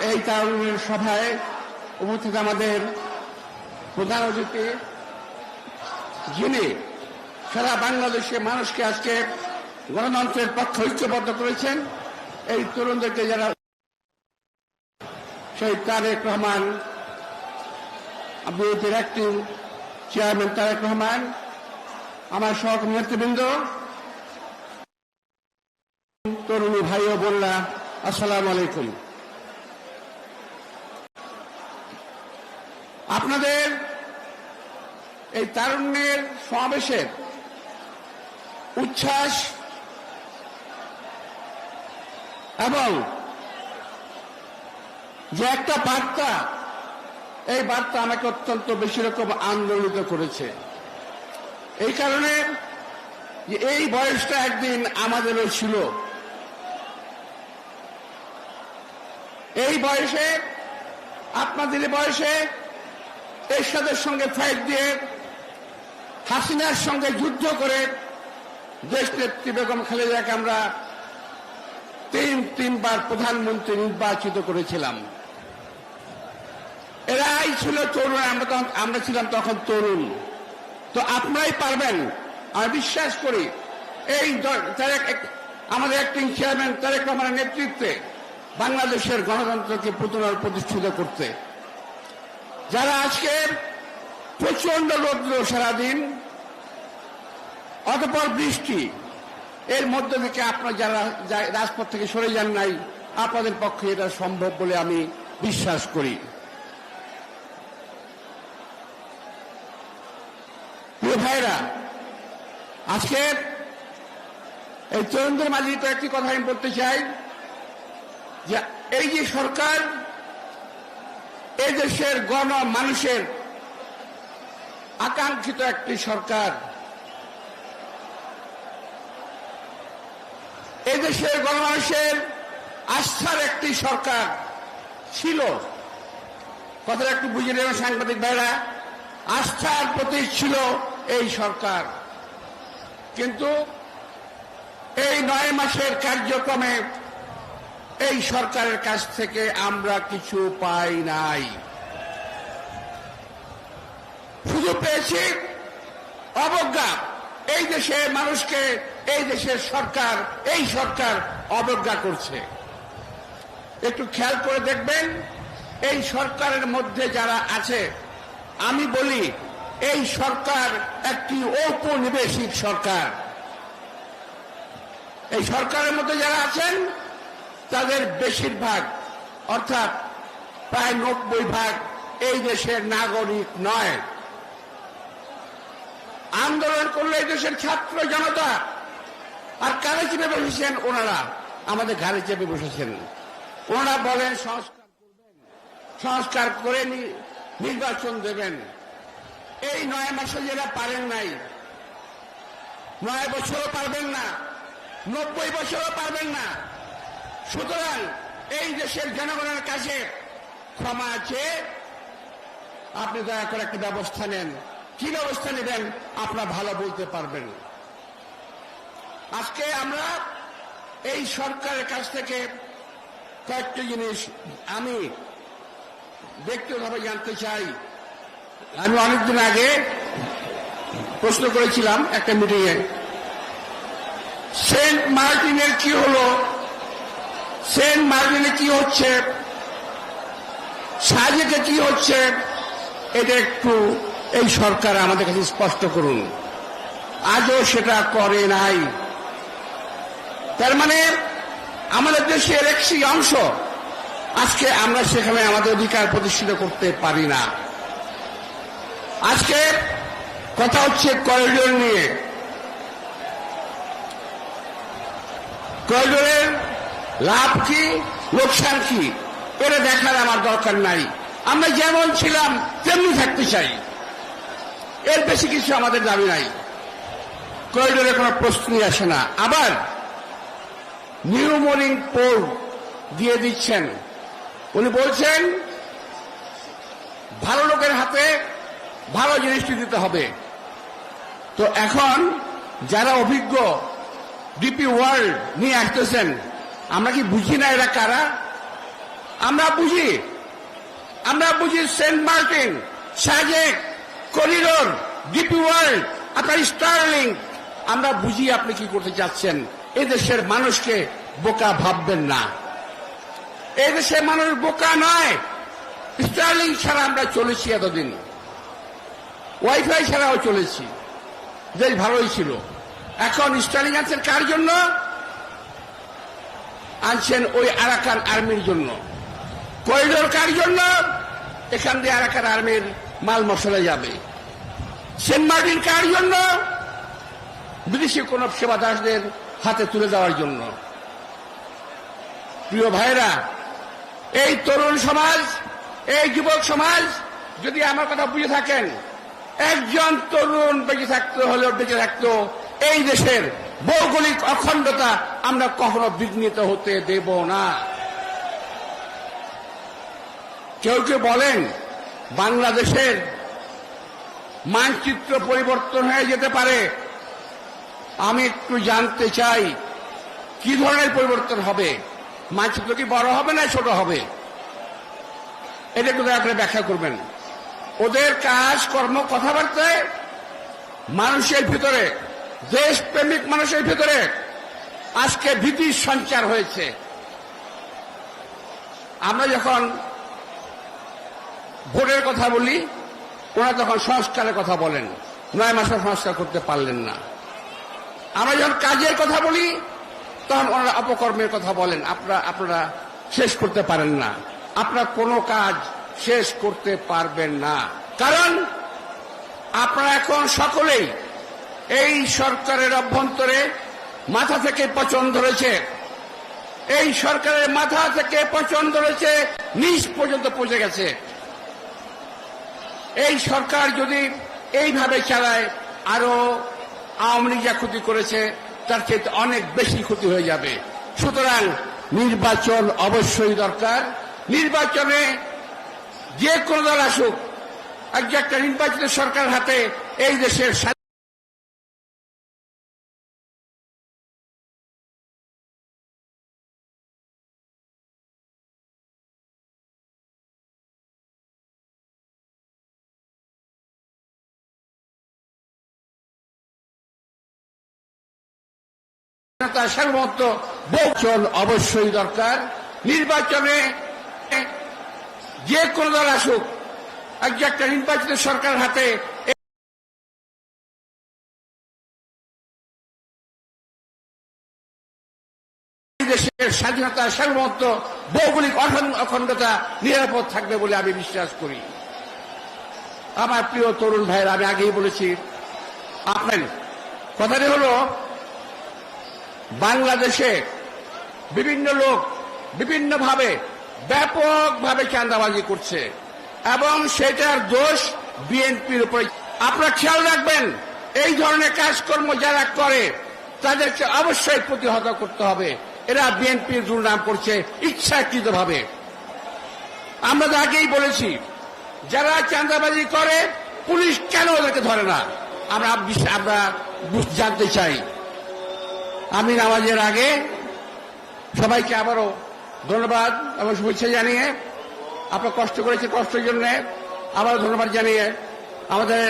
এই তারুণ্যের সভায় উপস্থিত আমাদের প্রধান অতিথি, যিনি সারা বাংলাদেশের মানুষকে আজকে গণতন্ত্রের পক্ষে ঐক্যবদ্ধ করেছেন, এই তরুণদেরকে যারা, সেই তারেক রহমান, বিএনপির অ্যাক্টিং চেয়ারম্যান তারেক রহমান, আমার সহকর্মী নেতৃবৃন্দ, তরুণী ভাই ও বোনরা, আসসালামু আলাইকুম। আপনাদের এই তারুণ্যের সমাবেশের উচ্ছ্বাস এবং যে একটা বার্তা, এই বার্তা আমাকে অত্যন্ত বেশি রকম আন্দোলিত করেছে। এই কারণে যে এই বয়সটা একদিন আমাদেরও ছিল। এই বয়সে, আপনাদের বয়সে এরশাদের সঙ্গে ফাইট দিয়ে, হাসিনার সঙ্গে যুদ্ধ করে দেশ নেত্রী বেগম খালেদাকে আমরা তিনবার প্রধানমন্ত্রী নির্বাচিত করেছিলাম। এরাই ছিল তরুণ, আমরা ছিলাম তখন তরুণ। তো আপনারাই পারবেন, আমি বিশ্বাস করি। এই আমাদের অ্যাক্টিং চেয়ারম্যান তারেক রহমানের নেতৃত্বে বাংলাদেশের গণতন্ত্রকে পুনঃপ্রতিষ্ঠিত করতে, যারা আজকে প্রচন্ড রৌদ্র সারাদিন, অতঃপর বৃষ্টি, এর মধ্যে থেকে আপনারা যারা রাজপথ থেকে সরে যান নাই, আপনাদের পক্ষে এটা সম্ভব বলে আমি বিশ্বাস করি। প্রিয় ভাইরা, আজকে এই তরুণদের মাঝে কয়েকটি কথা আমি বলতে চাই যে এই যে সরকার, এই দেশের মানুষের আকাঙ্ক্ষিত একটি সরকার, এই দেশের গণমানুষের আস্থার একটি সরকার ছিল। কথাটা একটু বুঝে নেবেন সাংবাদিক ভাইরা, আস্থার প্রতীক ছিল এই সরকার। কিন্তু এই 9 মাসের কার্যক্রমে এই সরকারের কাছ থেকে আমরা কিছু পাই নাই। শুধু পেয়েছি অবজ্ঞা। এই দেশের মানুষকে এই দেশের সরকার, এই সরকার অবজ্ঞা করছে। একটু খেয়াল করে দেখবেন, এই সরকারের মধ্যে যারা আছে, আমি বলি এই সরকার একটি ঔপনিবেশিক সরকার। এই সরকারের মধ্যে যারা আছেন তাদের বেশিরভাগ, অর্থাৎ প্রায় 90% এই দেশের নাগরিক নয়। আন্দোলন করলে এই দেশের ছাত্র জনতা, আর কারে চেপে বসেছেন ওনারা, আমাদের ঘাড়ে চেপে বসেছেন। ওনারা বলেন সংস্কার করবেন, সংস্কার করে নির্বাচন দেবেন। এই 9 মাসে যারা পারেন নাই, 9 বছরও পারবেন না, 90 বছরও পারবেন না। সুতরাং এই দেশের জনগণের কাছে ক্ষমা চেয়ে আপনি দয়া করে একটা ব্যবস্থা নেন। কি ব্যবস্থা নেবেন আপনারা ভালো বলতে পারবেন। আজকে আমরা এই সরকারের কাছ থেকে কয়েকটি জিনিস আমি ব্যক্তিগতভাবে জানতে চাই। আমি অনেকদিন আগে প্রশ্ন করেছিলাম একটা মিটিংয়ে, সেন্ট মার্টিনের কি হলো, সেন্ট মার্টিনে কি হচ্ছে, সাজেকে কি হচ্ছে, এটা একটু এই সরকার আমাদের কাছে স্পষ্ট করুন। আজও সেটা করে নাই। তার মানে আমাদের দেশের একটি অংশ আজকে আমরা সেখানে আমাদের অধিকার প্রতিষ্ঠিত করতে পারি না। আজকে কথা হচ্ছে করিডোর নিয়ে। করিডোরের লাভ কি, লোকসান কি, এটা দেখার আমার দরকার নাই। আমরা যেমন ছিলাম তেমনি থাকতে চাই, এর বেশি কিছু আমাদের দাবি নাই। করিডোরে কোনো প্রশ্নই আসে না। আবার নিউ মর্নিং পোর্ট দিয়ে দিচ্ছেন। উনি বলছেন ভালো লোকের হাতে ভালো জিনিসটি দিতে হবে। তো এখন যারা অভিজ্ঞ ডিপি ওয়ার্ল্ড নিয়ে আসতেছেন, আমরা কি বুঝি না এরা কারা? আমরা বুঝি Saint Martin, Sajek, corridor, DP World, আপনার স্টারলিং, আমরা বুঝি আপনি কি করতে চাচ্ছেন। এদেশের মানুষকে বোকা ভাববেন না, এদেশের মানুষ বোকা নয়। স্টারলিং ছাড়া আমরা চলেছি এতদিন, ওয়াইফাই ছাড়াও চলেছি, বেশ ভালোই ছিল। এখন স্টারলিং আনছেন কার জন্য? আনছেন ওই আরাকান আর্মির জন্য। করিডোর কার জন্য? এখান দিয়ে আরাকান আর্মির মাল মশলা যাবে। সেন্ট মার্টিন কার জন্য? বিদেশি কোন সেবাদাসদের হাতে তুলে দেওয়ার জন্য। প্রিয় ভাইরা, এই তরুণ সমাজ, এই যুবক সমাজ যদি আমার কথা বুঝে থাকেন, একজন তরুণ বেঁচে থাকতো এই দেশের ভৌগোলিক অখণ্ডতা আমরা কখনো বিঘ্নিত হতে দেব না। কেউ কেউ বলেন বাংলাদেশের মানচিত্র পরিবর্তন হয়ে যেতে পারে। আমি একটু জানতে চাই কি ধরনের পরিবর্তন হবে? মানচিত্র কি বড় হবে না ছোট হবে? এটা একটু দয়া করে ব্যাখ্যা করবেন। ওদের কাজ কর্ম কথাবার্তায় মানুষের ভিতরে, দেশপ্রেমিক মানুষের ভিতরে আজকে ভীতির সঞ্চার হয়েছে। আমরা যখন ভোটের কথা বলি, ওরা তখন সংস্কারের কথা বলেন, 9 মাসে সংস্কার করতে পারলেন না। আমরা যখন কাজের কথা বলি, তখন ওনারা অপকর্মের কথা বলেন, আপনারা শেষ করতে পারেন না, আপনারা কোনো কাজ শেষ করতে পারবেন না। কারণ আপনারা এখন সকলেই এই সরকারের অভ্যন্তরে মাথা থেকে পচন ধরেছে, এই সরকারের মাথা থেকে পচন ধরেছে, নিচ পর্যন্ত পৌঁছে গেছে। এই সরকার যদি এইভাবে চালায়, আরো আওয়ামী লীগ যা ক্ষতি করেছে তার চেয়ে অনেক বেশি ক্ষতি হয়ে যাবে। সুতরাং নির্বাচন অবশ্যই দরকার। নির্বাচনে যে কোনো দল আসুক, একটা নির্বাচিত সরকার হাতে এই দেশের সার্বভৌমত্ব নির্বাচন অবশ্যই দরকার। নির্বাচনে যে কোনো দল আসুক, একটা নির্বাচিত সরকার হাতে দেশের স্বাধীনতা, সার্বভৌমত্ব, ভৌগোলিক অখণ্ডতা নিরাপদ থাকবে বলে আমি বিশ্বাস করি। আমার প্রিয় তরুণ ভাইয়েরা, আমি আগেই বলেছি, আপনার কথাটি হল বাংলাদেশে বিভিন্ন লোক বিভিন্নভাবে ব্যাপকভাবে চাঁদাবাজি করছে এবং সেটার দোষ বিএনপির উপরে। আপনারা খেয়াল রাখবেন, এই ধরনের কাজকর্ম যারা করে তাদেরকে অবশ্যই প্রতিহত করতে হবে। এরা বিএনপির দুর্নাম করছে ইচ্ছাকৃতভাবে। আমরা তো আগেই বলেছি, যারা চাঁদাবাজি করে পুলিশ কেন ওদেরকে ধরে না? আমরা জানতে চাই। আমি নামাজের আগে সবাইকে আবারও ধন্যবাদ এবং শুভেচ্ছা জানিয়ে, আপনারা কষ্ট করেছে, কষ্টের জন্য আবার ধন্যবাদ জানিয়ে আমাদের